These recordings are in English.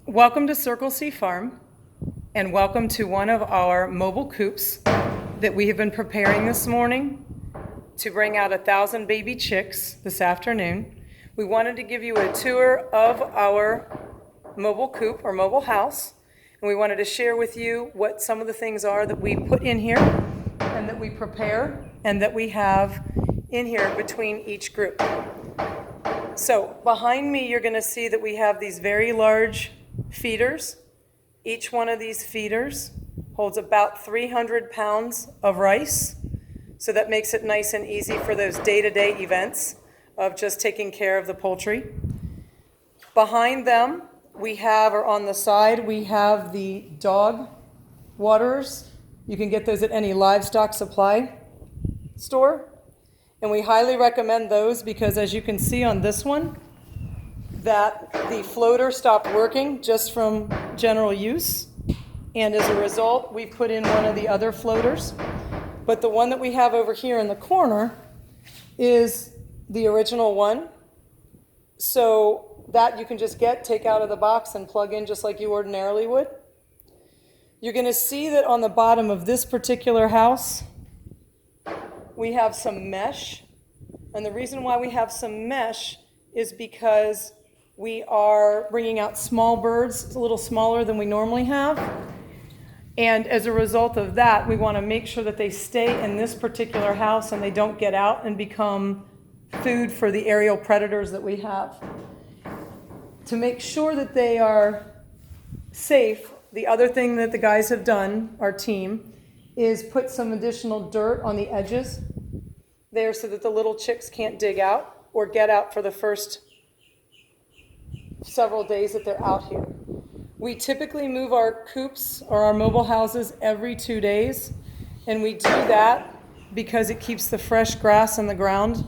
Welcome to Circle C Farm, and welcome to one of our mobile coops that we have been preparing this morning to bring out 1,000 baby chicks this afternoon. We wanted to give you a tour of our mobile coop or mobile house, and we wanted to share with you what some of the things are that we put in here and that we prepare and that we have in here between each group. So behind me, you're going to see that we have these very large feeders. Each one of these feeders holds about 300 pounds of rice. So that makes it nice and easy for those day-to-day events of just taking care of the poultry. Behind them, we have, or on the side, we have the dog waterers. You can get those at any livestock supply store. And we highly recommend those because, as you can see on this one, that the floater stopped working just from general use. And as a result, we put in one of the other floaters. But the one that we have over here in the corner is the original one. So that you can just take out of the box and plug in just like you ordinarily would. You're going to see that on the bottom of this particular house, we have some mesh. And the reason why we have some mesh is because we are bringing out small birds. It's a little smaller than we normally have. And as a result of that, we want to make sure that they stay in this particular house and they don't get out and become food for the aerial predators that we have. To make sure that they are safe, the other thing that the guys have done, our team, is put some additional dirt on the edges there so that the little chicks can't dig out or get out for the first several days that they're out here. We typically move our coops or our mobile houses every 2 days, and we do that because it keeps the fresh grass in the ground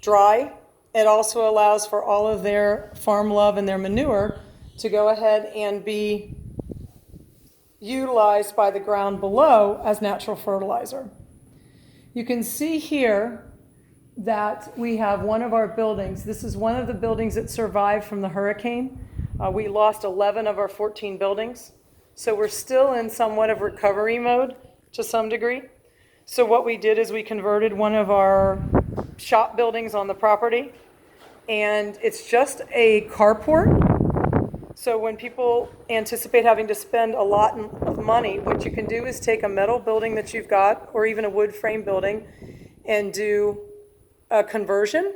dry. It also allows for all of their farm love and their manure to go ahead and be utilized by the ground below as natural fertilizer. You can see here that we have one of our buildings. This is one of the buildings that survived from the hurricane. We lost 11 of our 14 buildings. So we're still in somewhat of recovery mode to some degree. So what we did is we converted one of our shop buildings on the property, and it's just a carport. So when people anticipate having to spend a lot of money, what you can do is take a metal building that you've got, or even a wood frame building, and do a conversion.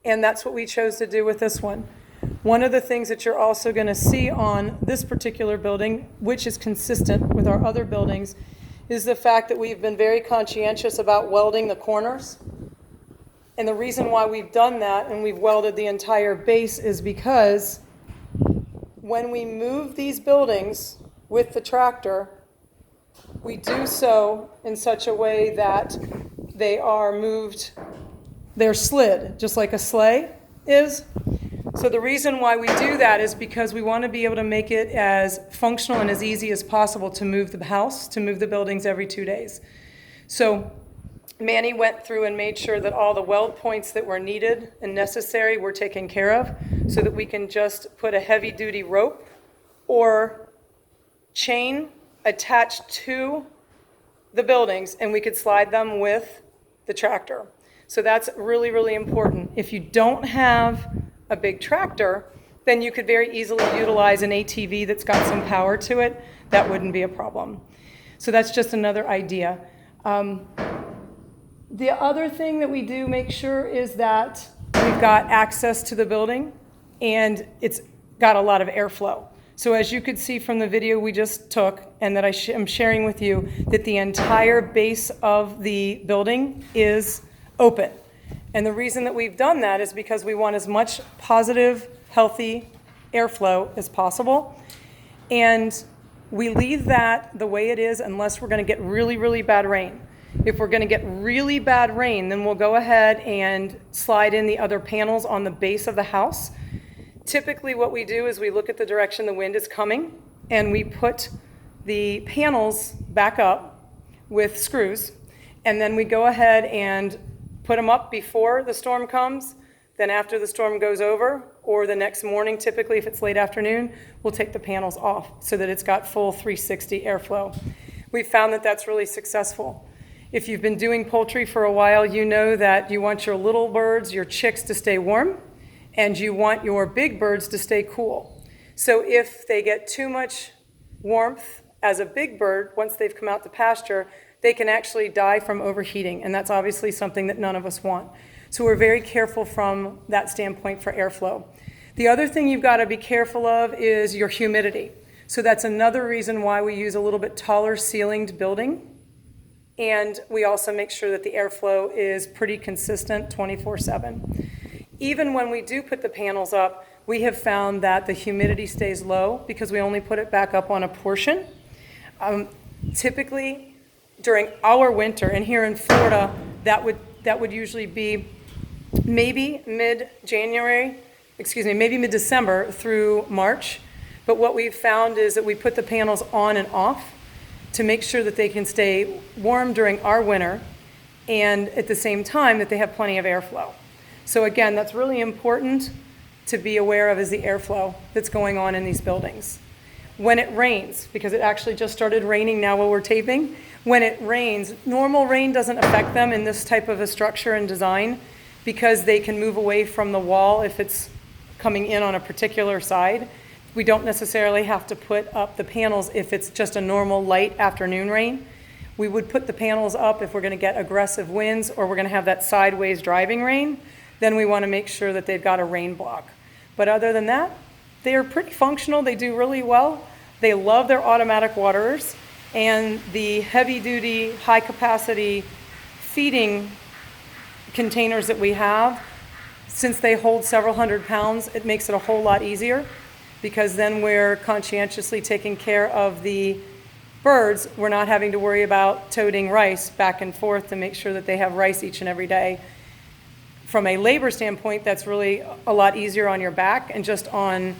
And that's what we chose to do with this one. One of the things that you're also going to see on this particular building, which is consistent with our other buildings, is the fact that we've been very conscientious about welding the corners. And the reason why we've done that and we've welded the entire base is because when we move these buildings with the tractor, we do so in such a way that they are moved, they're slid, just like a sleigh is. So the reason why we do that is because we want to be able to make it as functional and as easy as possible to move the house, to move the buildings every 2 days. So Manny went through and made sure that all the weld points that were needed and necessary were taken care of so that we can just put a heavy-duty rope or chain attached to the buildings, and we could slide them with the tractor. So that's really, really important. If you don't have a big tractor, then you could very easily utilize an ATV that's got some power to it. That wouldn't be a problem. So that's just another idea. The other thing that we do make sure is that we've got access to the building and it's got a lot of airflow. So as you could see from the video we just took and that I am sharing with you, that the entire base of the building is open. And the reason that we've done that is because we want as much positive, healthy airflow as possible. And we leave that the way it is unless we're going to get really, really bad rain. If we're going to get really bad rain, then we'll go ahead and slide in the other panels on the base of the house. Typically what we do is we look at the direction the wind is coming and we put the panels back up with screws, and then we go ahead and put them up before the storm comes, then after the storm goes over, or the next morning, typically if it's late afternoon, we'll take the panels off so that it's got full 360 airflow. We've found that that's really successful. If you've been doing poultry for a while, you know that you want your little birds, your chicks, to stay warm, and you want your big birds to stay cool. So if they get too much warmth as a big bird, once they've come out to pasture, they can actually die from overheating, and that's obviously something that none of us want. So we're very careful from that standpoint for airflow. The other thing you've got to be careful of is your humidity. So that's another reason why we use a little bit taller ceilinged building. And we also make sure that the airflow is pretty consistent 24/7. Even when we do put the panels up, we have found that the humidity stays low because we only put it back up on a portion. Typically, during our winter, and here in Florida, that would usually be maybe mid-December through March. But what we've found is that we put the panels on and off to make sure that they can stay warm during our winter, and at the same time that they have plenty of airflow. So again, that's really important to be aware of, is the airflow that's going on in these buildings. When it rains, because it actually just started raining now while we're taping, when it rains, normal rain doesn't affect them in this type of a structure and design because they can move away from the wall if it's coming in on a particular side. We don't necessarily have to put up the panels if it's just a normal light afternoon rain. We would put the panels up if we're going to get aggressive winds or we're going to have that sideways driving rain. Then we want to make sure that they've got a rain block. But other than that, they are pretty functional. They do really well. They love their automatic waterers, and the heavy-duty, high-capacity feeding containers that we have, since they hold several hundred pounds, it makes it a whole lot easier because then we're conscientiously taking care of the birds. We're not having to worry about toting rice back and forth to make sure that they have rice each and every day. From a labor standpoint, that's really a lot easier on your back and just on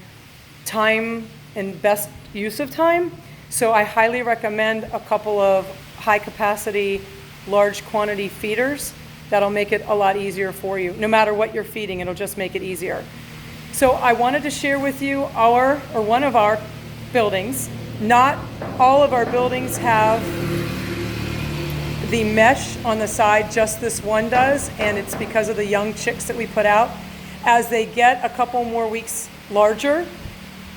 time and best use of time. So I highly recommend a couple of high capacity, large quantity feeders. That'll make it a lot easier for you. No matter what you're feeding, it'll just make it easier. So I wanted to share with you one of our buildings. Not all of our buildings have the mesh on the side, just this one does, and it's because of the young chicks that we put out. As they get a couple more weeks larger,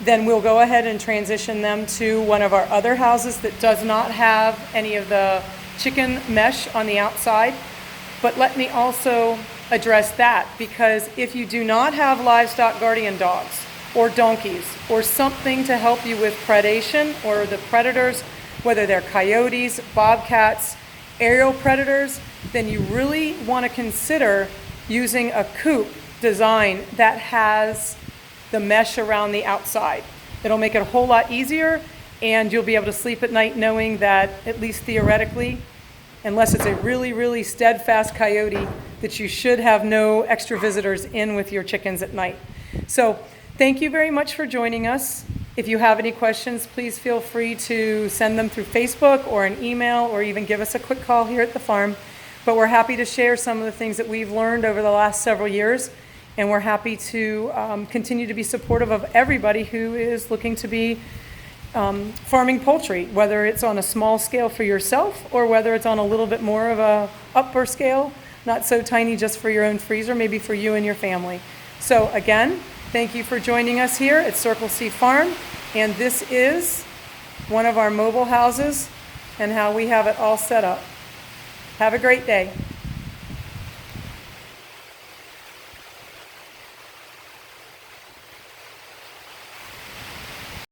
then we'll go ahead and transition them to one of our other houses that does not have any of the chicken mesh on the outside. But let me also address that, because if you do not have livestock guardian dogs or donkeys or something to help you with predation or the predators, whether they're coyotes, bobcats, aerial predators, then you really want to consider using a coop design that has the mesh around the outside. It'll make it a whole lot easier, and you'll be able to sleep at night knowing that, at least theoretically, unless it's a really, really steadfast coyote, that you should have no extra visitors in with your chickens at night. So thank you very much for joining us. If you have any questions, please feel free to send them through Facebook or an email, or even give us a quick call here at the farm. But we're happy to share some of the things that we've learned over the last several years, and we're happy to continue to be supportive of everybody who is looking to be farming poultry, whether it's on a small scale for yourself or whether it's on a little bit more of a upper scale, not so tiny just for your own freezer, maybe for you and your family. So again, thank you for joining us here at Circle C Farm, and this is one of our mobile houses and how we have it all set up. Have a great day.